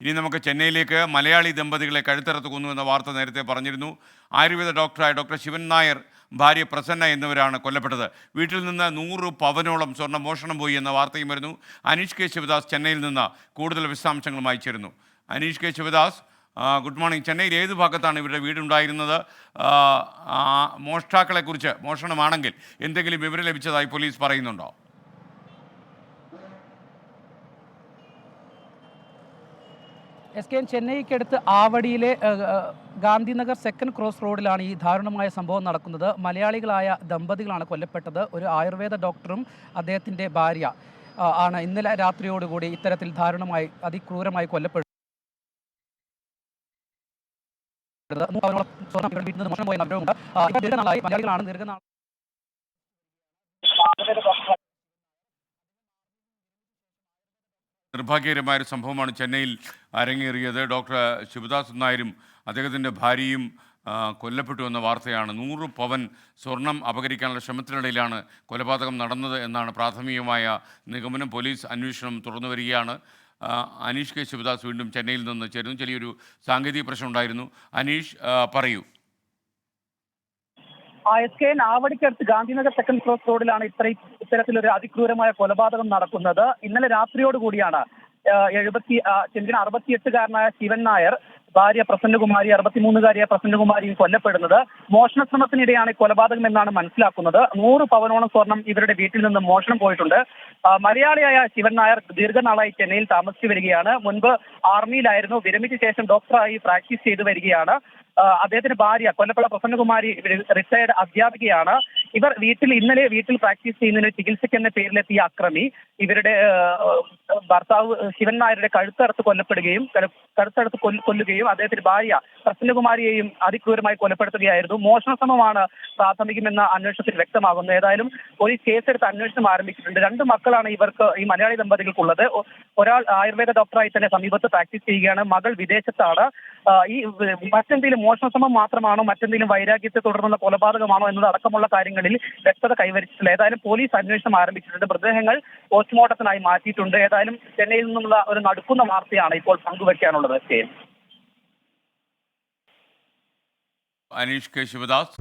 ഇനി നമുക്ക് ചെന്നൈയിലേക്ക്. മലയാളി ദമ്പതികളെ കഴുത്തറുത്ത് കൊന്നു എന്ന വാർത്ത നേരത്തെ പറഞ്ഞിരുന്നു. ആയുർവേദ ഡോക്ടറായ ഡോക്ടർ ശിവൻ നായർ, ഭാര്യ പ്രസന്ന എന്നിവരാണ് കൊല്ലപ്പെട്ടത്. വീട്ടിൽ നിന്ന് 100 പവനോളം സ്വർണ്ണം മോഷണം പോയി എന്ന വാർത്തയും വരുന്നു. അനീഷ് കെ ശിവദാസ് ചെന്നൈയിൽ നിന്ന് കൂടുതൽ വിശദാംശങ്ങളുമായി ചേരുന്നു. Anish K Sivadas, good morning. ചെന്നൈയിൽ ഏത് ഭാഗത്താണ് ഇവരുടെ വീടുണ്ടായിരുന്നത്? മോഷ്ടാക്കളെക്കുറിച്ച്, മോഷണമാണെങ്കിൽ എന്തെങ്കിലും വിവരം ലഭിച്ചതായി പോലീസ് പറയുന്നുണ്ടോ? SKN ചെന്നൈക്കടുത്ത് ആവടിയിലെ ഗാന്ധിനഗർ സെക്കൻഡ് ക്രോസ് റോഡിലാണ് ഈ ദാരുണമായ സംഭവം നടക്കുന്നത്. മലയാളികളായ ദമ്പതികളാണ് കൊല്ലപ്പെട്ടത്. ഒരു ആയുർവേദ ഡോക്ടറും അദ്ദേഹത്തിൻ്റെ ഭാര്യ ആണ് ഇന്നലെ രാത്രിയോടുകൂടി ഇത്തരത്തിൽ ദാരുണമായി അതിക്രൂരമായി കൊല്ലപ്പെട്ടത്. വീട്ടിൽ നിന്ന് മോഷണം പോയ വിവരമുണ്ട്. ദീർഘനാളായി മലയാളികളാണ് നിർഭാഗ്യകരമായൊരു സംഭവമാണ് ചെന്നൈയിൽ അരങ്ങേറിയത്. ഡോക്ടർ ശിവദാസ് നായരും അദ്ദേഹത്തിൻ്റെ ഭാര്യയും കൊല്ലപ്പെട്ടു എന്ന വാർത്തയാണ്. 100 പവൻ സ്വർണം അപഹരിക്കാനുള്ള ശ്രമത്തിനിടയിലാണ് കൊലപാതകം നടന്നത് എന്നാണ് പ്രാഥമികമായ നിഗമനം. പോലീസ് അന്വേഷണം തുറന്നു വരികയാണ്. അനീഷ് കെ ശിവദാസ് വീണ്ടും ചെന്നൈയിൽ നിന്ന് ചേരുന്നു. ചെറിയൊരു സാങ്കേതിക പ്രശ്നം ഉണ്ടായിരുന്നു. അനീഷ്, പറയൂ. SKN ആവടിക്കടുത്ത് ഗാന്ധിനഗർ സെക്കൻഡ് ക്രോസ് റോഡിലാണ് ഇത്തരത്തിലൊരു അതിക്രൂരമായ കൊലപാതകം നടക്കുന്നത്. ഇന്നലെ രാത്രിയോടുകൂടിയാണ് 68-കാരനായ ശിവൻ നായർ, ഭാര്യ പ്രസന്നകുമാരി, 63-കാരിയായ പ്രസന്നകുമാരിയും കൊല്ലപ്പെടുന്നത്. മോഷണ ശ്രമത്തിനിടെയാണ് കൊലപാതകം എന്നാണ് മനസ്സിലാക്കുന്നത്. 100 പവനോളം സ്വർണം ഇവരുടെ വീട്ടിൽ നിന്ന് മോഷണം പോയിട്ടുണ്ട്. മലയാളിയായ ശിവൻ നായർ ദീർഘനാളായി ചെന്നൈയിൽ താമസിച്ചു വരികയാണ്. മുൻപ് ആർമിയിലായിരുന്നു. വിരമിച്ച ശേഷം ഡോക്ടറായി പ്രാക്ടീസ് ചെയ്തു വരികയാണ്. അദ്ദേഹത്തിന്റെ ഭാര്യ കൊല്ലപ്പെട്ട പ്രസന്നകുമാരി റിട്ടയർഡ് അധ്യാപികയാണ്. ഇവർ ഇന്നലെ വീട്ടിൽ പ്രാക്ടീസ് ചെയ്യുന്നതിന് ചികിത്സയ്ക്ക് എന്ന പേരിലെത്തിയ അക്രമി ഇവരുടെ ഭർത്താവ് ശിവൻ നായരുടെ കഴുത്തറുത്ത് കൊല്ലുകയും അദ്ദേഹത്തിന്റെ ഭാര്യ പ്രസന്നകുമാരിയെയും അതിക്രൂരമായി കൊലപ്പെടുത്തുകയായിരുന്നു. മോഷണ ശ്രമമാണ് പ്രാഥമികമെന്ന അന്വേഷണത്തിൽ വ്യക്തമാകുന്നത്. ഏതായാലും പോലീസ് കേസെടുത്ത് അന്വേഷണം ആരംഭിച്ചിട്ടുണ്ട്. 2 മക്കളാണ് ഈ മലയാളി ദമ്പതികൾക്കുള്ളത്. ഒരാൾ ആയുർവേദ ഡോക്ടറായി തന്നെ സമീപത്ത് പ്രാക്ടീസ് ചെയ്യുകയാണ്. മകൾ വിദേശത്താണ്. ഈ മറ്റെന്തെങ്കിലും മോഷണ ശ്രമം മാത്രമാണോ, മറ്റെന്തെങ്കിലും വൈരാഗ്യത്തെ തുടർന്നുള്ള കൊലപാതകമാണോ എന്നത് അടക്കമുള്ള കാര്യങ്ങളിൽ വ്യക്തത കൈവരിച്ചിട്ടില്ല. ഏതായാലും പോലീസ് അന്വേഷണം ആരംഭിച്ചിട്ടുണ്ട്. മൃതദേഹങ്ങൾ പോസ്റ്റ്മോർട്ടത്തിനായി മാറ്റിയിട്ടുണ്ട്. ഏതായാലും ചെന്നൈയിൽ നിന്നുള്ള ഒരു നടുക്കുന്ന വാർത്തയാണ് ഇപ്പോൾ പങ്കുവയ്ക്കാനുള്ളത്. അനീഷ് കെ ശിവദാസ്.